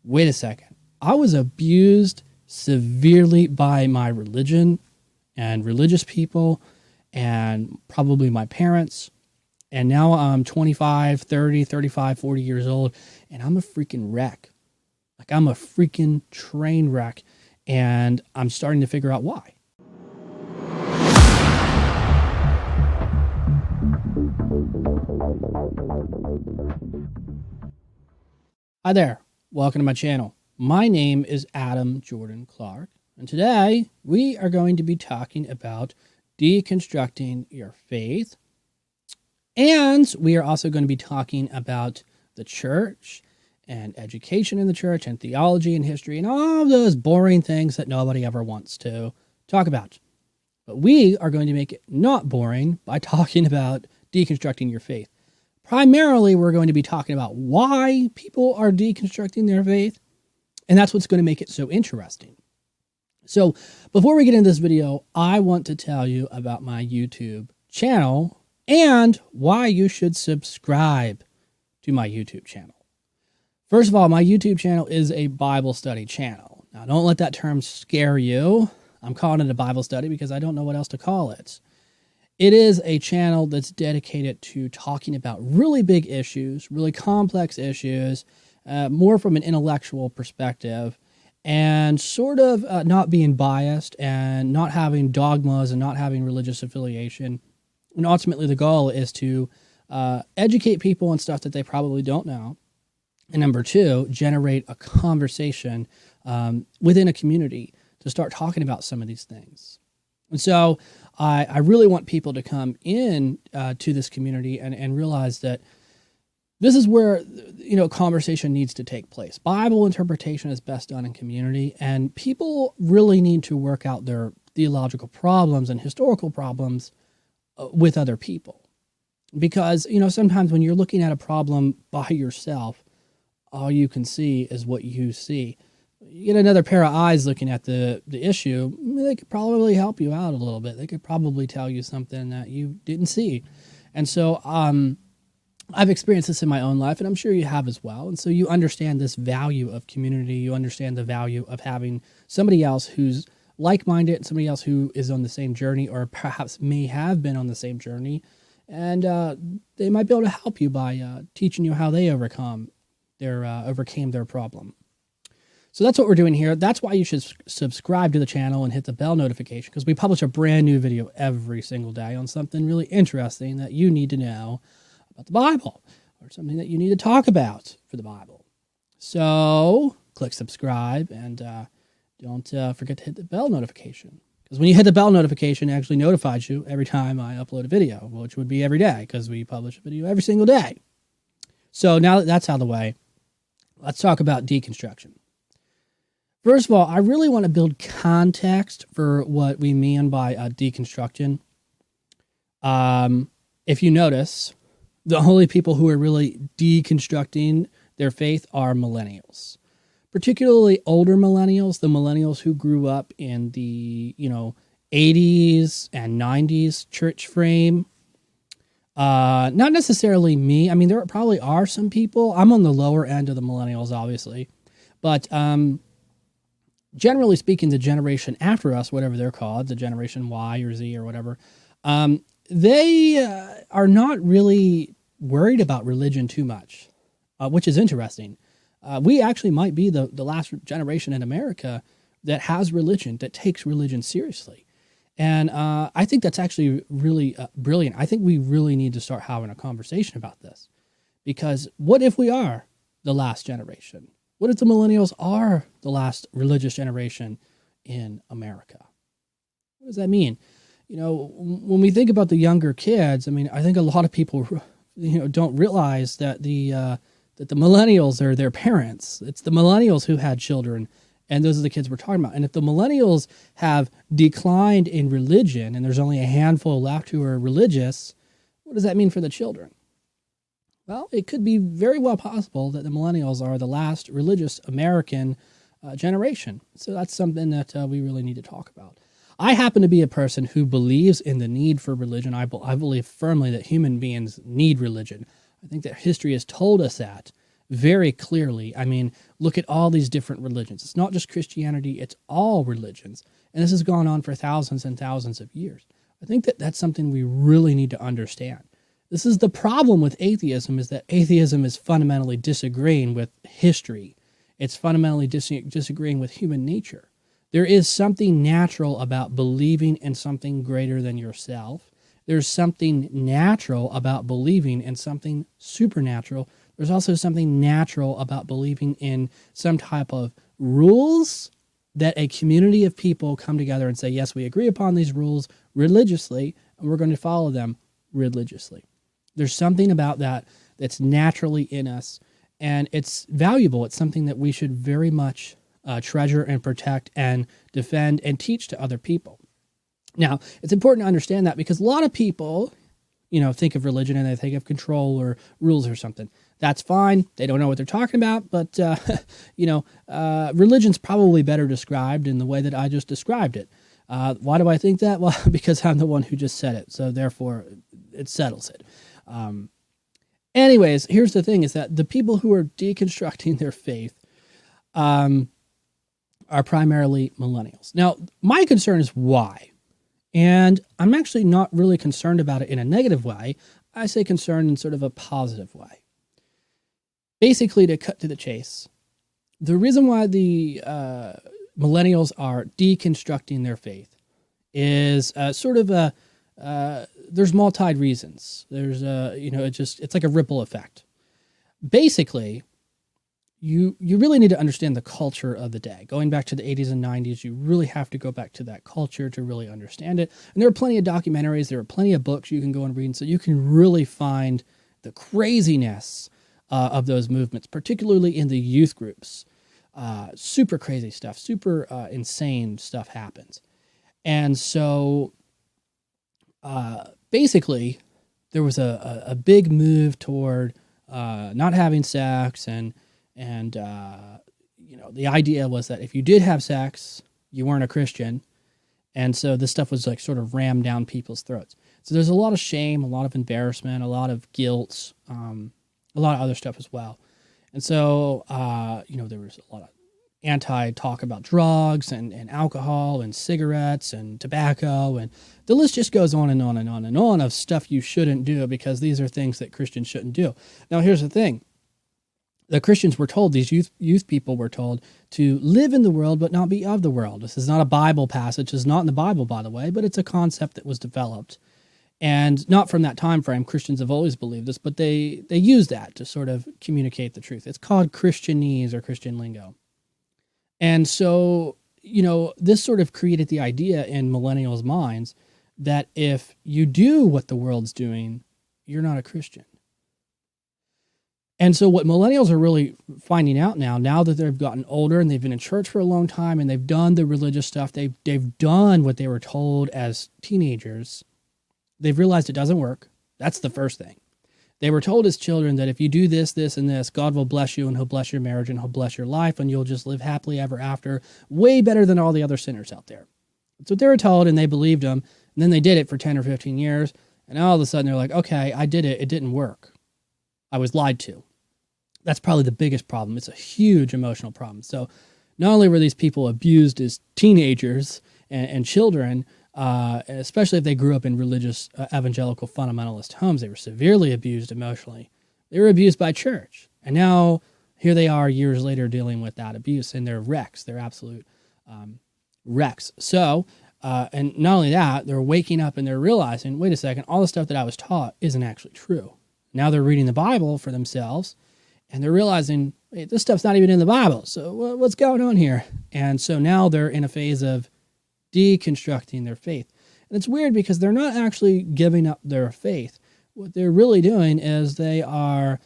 wait a second. I was abused severely by my religion and religious people and probably my parents. And now I'm 25, 30, 35, 40 years old, and I'm a freaking wreck. Like, I'm a freaking train wreck, and I'm starting to figure out why. Hi there. Welcome to my channel. My name is Adam Jordan Clark, and today we are going to be talking about deconstructing your faith. And we are also going to be talking about the church and education in the church and theology and history and all those boring things that nobody ever wants to talk about. But we are going to make it not boring by talking about deconstructing your faith. Primarily, we're going to be talking about why people are deconstructing their faith, and that's what's going to make it so interesting. So before we get into this video, I want to tell you about my YouTube channel and why you should subscribe to my YouTube channel. First of all, my YouTube channel is a Bible study channel. Now, don't let that term scare you. I'm calling it a Bible study because I don't know what else to call it. It is a channel that's dedicated to talking about really big issues, really complex issues, more from an intellectual perspective, and sort of not being biased and not having dogmas and not having religious affiliation. And ultimately, the goal is to educate people on stuff that they probably don't know. And number two, generate a conversation within a community to start talking about some of these things. And so I really want people to come in to this community and realize that this is where, conversation needs to take place. Bible interpretation is best done in community, and people really need to work out their theological problems and historical problems with other people. Because, sometimes when you're looking at a problem by yourself, all you can see is what you see. You get another pair of eyes looking at the issue, they could probably help you out a little bit. They could probably tell you something that you didn't see. And so I've experienced this in my own life, and I'm sure you have as well. And so you understand this value of community. You understand the value of having somebody else who's like-minded, somebody else who is on the same journey or perhaps may have been on the same journey. And they might be able to help you by teaching you how they overcame their problem. So that's what we're doing here. That's why you should subscribe to the channel and hit the bell notification, because we publish a brand new video every single day on something really interesting that you need to know about the Bible or something that you need to talk about for the Bible. So click subscribe and don't forget to hit the bell notification, because when you hit the bell notification, it actually notifies you every time I upload a video, which would be every day because we publish a video every single day. So now that that's out of the way, let's talk about deconstruction. First of all, I really want to build context for what we mean by deconstruction. If you notice, the only people who are really deconstructing their faith are millennials, particularly older millennials, the millennials who grew up in the 80s and 90s church frame. Not necessarily me. I mean, there probably are some people. I'm on the lower end of the millennials, obviously, but generally speaking, the generation after us, whatever they're called, the generation Y or Z or whatever, they are not really worried about religion too much, which is interesting. We actually might be the last generation in America that has religion, that takes religion seriously. And I think that's actually really brilliant. I think we really need to start having a conversation about this, because what if we are the last generation? What if the millennials are the last religious generation in America? What does that mean? When we think about the younger kids, I mean, I think a lot of people, don't realize that the millennials are their parents. It's the millennials who had children, and those are the kids we're talking about. And if the millennials have declined in religion, and there's only a handful left who are religious, what does that mean for the children? Well, it could be very well possible that the millennials are the last religious American generation. So that's something that we really need to talk about. I happen to be a person who believes in the need for religion. I believe firmly that human beings need religion. I think that history has told us that. very clearly. I mean, look at all these different religions. It's not just Christianity, it's all religions. And this has gone on for thousands and thousands of years. I think that that's something we really need to understand. This is the problem with atheism, is that atheism is fundamentally disagreeing with history. It's fundamentally disagreeing with human nature. There is something natural about believing in something greater than yourself. There's something natural about believing in something supernatural. There's also something natural about believing in some type of rules that a community of people come together and say, yes, we agree upon these rules religiously, and we're going to follow them religiously. There's something about that that's naturally in us, and it's valuable. It's something that we should very much treasure and protect and defend and teach to other people. Now, it's important to understand that because a lot of people, think of religion and they think of control or rules or something. That's fine. They don't know what they're talking about, but, religion's probably better described in the way that I just described it. Why do I think that? Well, because I'm the one who just said it, so therefore it settles it. Anyways, here's the thing, is that the people who are deconstructing their faith are primarily millennials. Now, my concern is why. And I'm actually not really concerned about it in a negative way. I say concerned in sort of a positive way. Basically, to cut to the chase, the reason why the millennials are deconstructing their faith is there's multi reasons. There's it's like a ripple effect. Basically, you really need to understand the culture of the day. Going back to the 80s and 90s, you really have to go back to that culture to really understand it. And there are plenty of documentaries, there are plenty of books you can go and read, so you can really find the craziness of those movements, particularly in the youth groups. Super crazy stuff, super insane stuff happens. And so basically, there was a big move toward not having sex, and the idea was that if you did have sex, you weren't a Christian, and so this stuff was like sort of rammed down people's throats. So there's a lot of shame, a lot of embarrassment, a lot of guilt, a lot of other stuff as well. And so there was a lot of anti-talk about drugs and alcohol and cigarettes and tobacco, and the list just goes on and on and on and on of stuff you shouldn't do because these are things that Christians shouldn't do. Now, here's the thing. The Christians were told, these youth people were told, to live in the world but not be of the world. This is not a Bible passage. It's not in the Bible, by the way, but it's a concept that was developed. And not from that time frame. Christians have always believed this, but they use that to sort of communicate the truth. It's called Christianese or Christian lingo. And so, this sort of created the idea in millennials' minds that if you do what the world's doing, you're not a Christian. And so what millennials are really finding out now that they've gotten older and they've been in church for a long time and they've done the religious stuff, they've done what they were told as teenagers, they've realized it doesn't work. That's the first thing. They were told as children that if you do this, this, and this, God will bless you and he'll bless your marriage and he'll bless your life and you'll just live happily ever after, way better than all the other sinners out there. That's what they were told, and they believed them. And then they did it for 10 or 15 years, and all of a sudden they're like, okay, I did it. It didn't work. I was lied to. That's probably the biggest problem. It's a huge emotional problem. So not only were these people abused as teenagers and children, especially if they grew up in religious evangelical fundamentalist homes, they were severely abused emotionally. They were abused by church. And now here they are years later dealing with that abuse, and they're wrecks. They're absolute wrecks. So, and not only that, they're waking up and they're realizing, wait a second, all the stuff that I was taught isn't actually true. Now they're reading the Bible for themselves, and they're realizing, wait, this stuff's not even in the Bible. So what's going on here? And so now they're in a phase of deconstructing their faith. And it's weird because they're not actually giving up their faith. What they're really doing is they are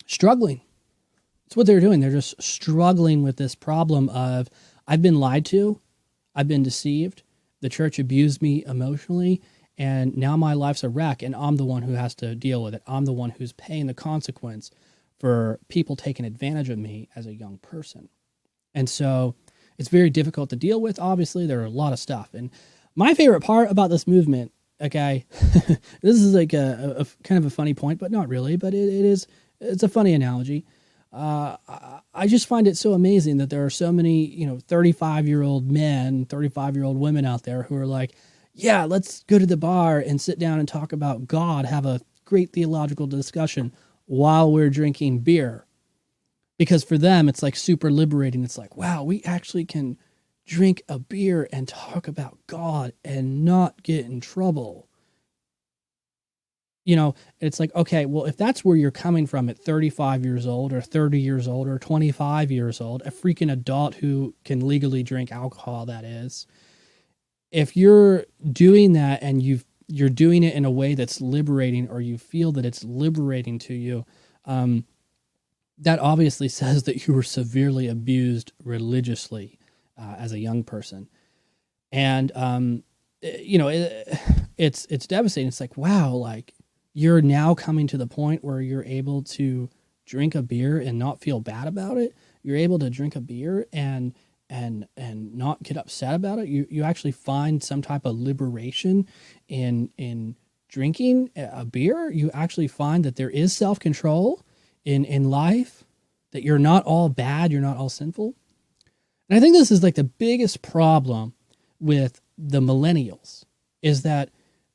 struggling. That's what they're doing. They're just struggling with this problem of, I've been lied to, I've been deceived, the church abused me emotionally, and now my life's a wreck, and I'm the one who has to deal with it. I'm the one who's paying the consequence for people taking advantage of me as a young person. And so it's very difficult to deal with. Obviously, there are a lot of stuff. And my favorite part about this movement, okay, this is like a kind of a funny point, but not really, but it is It's a funny analogy. I just find it so amazing that there are so many, 35-year-old men, 35-year-old women out there who are like, yeah, let's go to the bar and sit down and talk about God, have a great theological discussion while we're drinking beer. Because for them, it's like super liberating. It's like, wow, we actually can drink a beer and talk about God and not get in trouble. It's like, okay, well, if that's where you're coming from at 35 years old or 30 years old or 25 years old, a freaking adult who can legally drink alcohol, that is, if you're doing that and you're doing it in a way that's liberating, or you feel that it's liberating to you, that obviously says that you were severely abused religiously as a young person. And, it's devastating. It's like, wow, like, you're now coming to the point where you're able to drink a beer and not feel bad about it. You're able to drink a beer and not get upset about it. You actually find some type of liberation in drinking a beer. You actually find that there is self-control in life, that you're not all bad, you're not all sinful. And I think this is like the biggest problem with the millennials, is that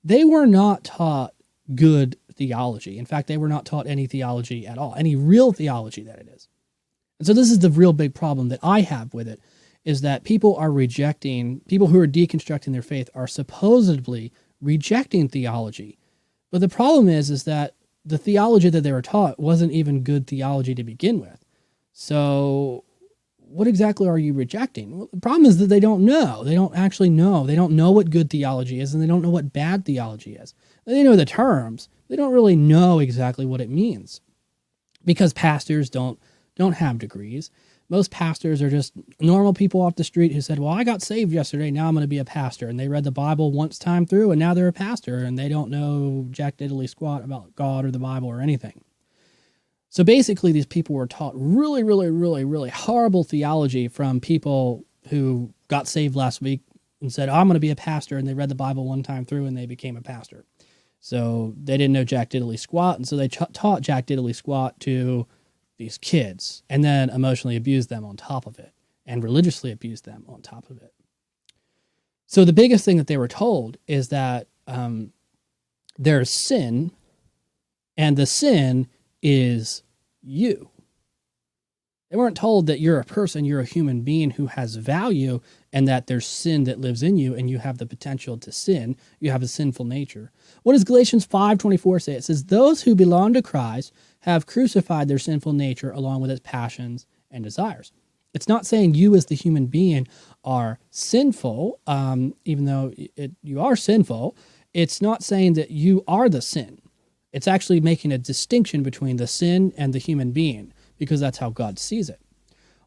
they were not taught good theology. In fact, they were not taught any theology at all, any real theology that it is. And so this is the real big problem that I have with it, is that people who are deconstructing their faith are supposedly rejecting theology. But the problem is that the theology that they were taught wasn't even good theology to begin with. So what exactly are you rejecting? Well, the problem is that they don't know. They don't actually know. They don't know what good theology is, and they don't know what bad theology is. They know the terms. They don't really know exactly what it means, because pastors don't have degrees. Most pastors are just normal people off the street who said, well, I got saved yesterday, now I'm going to be a pastor. And they read the Bible once time through, and now they're a pastor, and they don't know jack diddly squat about God or the Bible or anything. So basically, these people were taught really, really, really, really horrible theology from people who got saved last week and said, oh, I'm going to be a pastor, and they read the Bible one time through, and they became a pastor. So they didn't know jack diddly squat, and so they taught jack diddly squat to these kids, and then emotionally abused them on top of it, and religiously abused them on top of it. So the biggest thing that they were told is that there's sin, and the sin is you. They weren't told that you're a person, you're a human being who has value, and that there's sin that lives in you, and you have the potential to sin. You have a sinful nature. What does Galatians 5:24 say? It says, those who belong to Christ have crucified their sinful nature along with its passions and desires. It's not saying you as the human being are sinful, even though you are sinful. It's not saying that you are the sin. It's actually making a distinction between the sin and the human being, because that's how God sees it.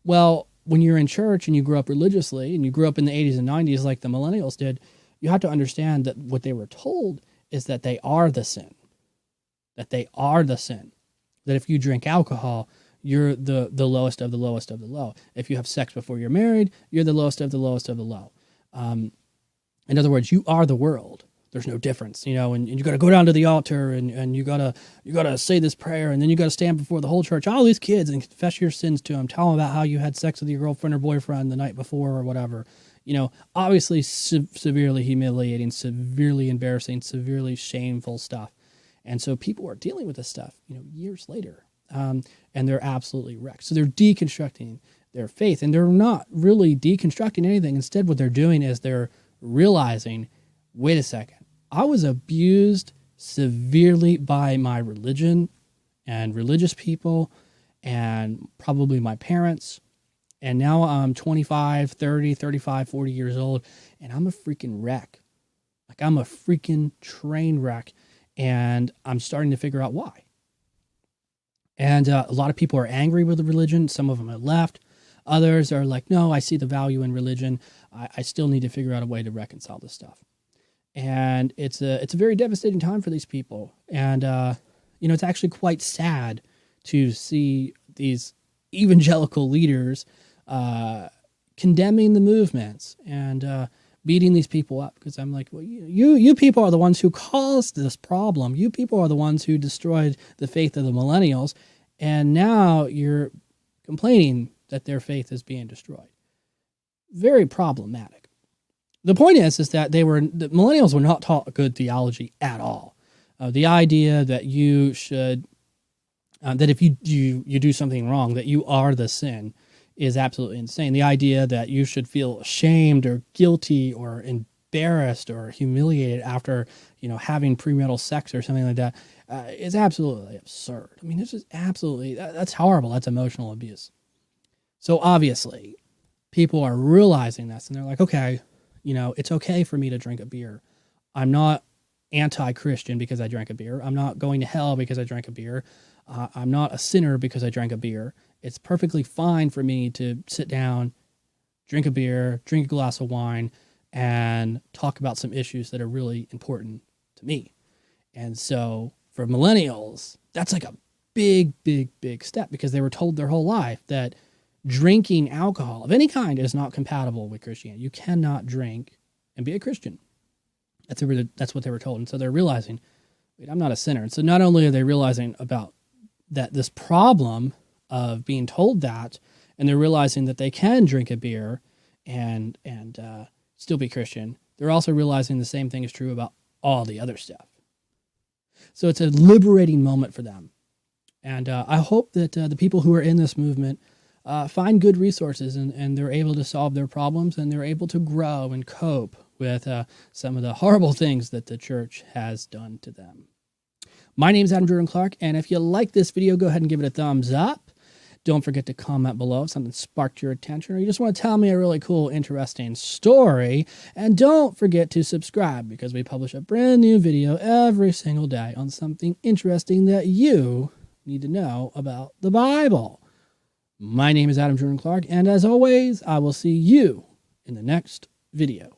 Well, when you're in church and you grew up religiously, and you grew up in the 80s and 90s like the millennials did, you have to understand that what they were told is that they are the sin. That they are the sin. That if you drink alcohol, you're the lowest of the lowest of the low. If you have sex before you're married, you're the lowest of the lowest of the low. In other words, you are the world. There's no difference, and you got to go down to the altar and you got to say this prayer, and then you got to stand before the whole church, all these kids, and confess your sins to them. Tell them about how you had sex with your girlfriend or boyfriend the night before or whatever. Obviously severely humiliating, severely embarrassing, severely shameful stuff. And so people are dealing with this stuff, years later, and they're absolutely wrecked. So they're deconstructing their faith, and they're not really deconstructing anything. Instead, what they're doing is they're realizing, wait a second, I was abused severely by my religion and religious people and probably my parents. And now I'm 25, 30, 35, 40 years old, and I'm a freaking wreck. Like, I'm a freaking train wreck. And I'm starting to figure out why. And a lot of people are angry with the religion. Some of them have left. Others are like, no, I see the value in religion. I still need to figure out a way to reconcile this stuff. And it's a very devastating time for these people. And, it's actually quite sad to see these evangelical leaders condemning the movements and beating these people up, because I'm like, well, you people are the ones who caused this problem. You people are the ones who destroyed the faith of the millennials, And now you're complaining that their faith is being destroyed. Very problematic. The point is that the millennials were not taught good theology at all. The idea that you should, that if you do something wrong, that you are the sin, is absolutely insane. The idea that you should feel ashamed or guilty or embarrassed or humiliated after, having premarital sex or something like that is absolutely absurd. I mean, this is absolutely, that's horrible. That's emotional abuse. So obviously, people are realizing this, and they're like, okay, it's okay for me to drink a beer. I'm not anti-Christian because I drank a beer. I'm not going to hell because I drank a beer. I'm not a sinner because I drank a beer. It's perfectly fine for me to sit down, drink a beer, drink a glass of wine, and talk about some issues that are really important to me. And so for millennials, that's like a big, big, big step, because they were told their whole life that drinking alcohol of any kind is not compatible with Christianity. You cannot drink and be a Christian. That's what they were told. And so they're realizing, wait, I'm not a sinner. And so not only are they realizing about this problem of being told that, and they're realizing that they can drink a beer and still be Christian, they're also realizing the same thing is true about all the other stuff. So it's a liberating moment for them. And I hope that the people who are in this movement find good resources, and they're able to solve their problems, and they're able to grow and cope with some of the horrible things that the church has done to them. My name is Adam Jordan Clark, and if you like this video, go ahead and give it a thumbs up. Don't forget to comment below if something sparked your attention, or you just want to tell me a really cool, interesting story. And don't forget to subscribe, because we publish a brand new video every single day on something interesting that you need to know about the Bible. My name is Adam Jordan Clark, and as always, I will see you in the next video.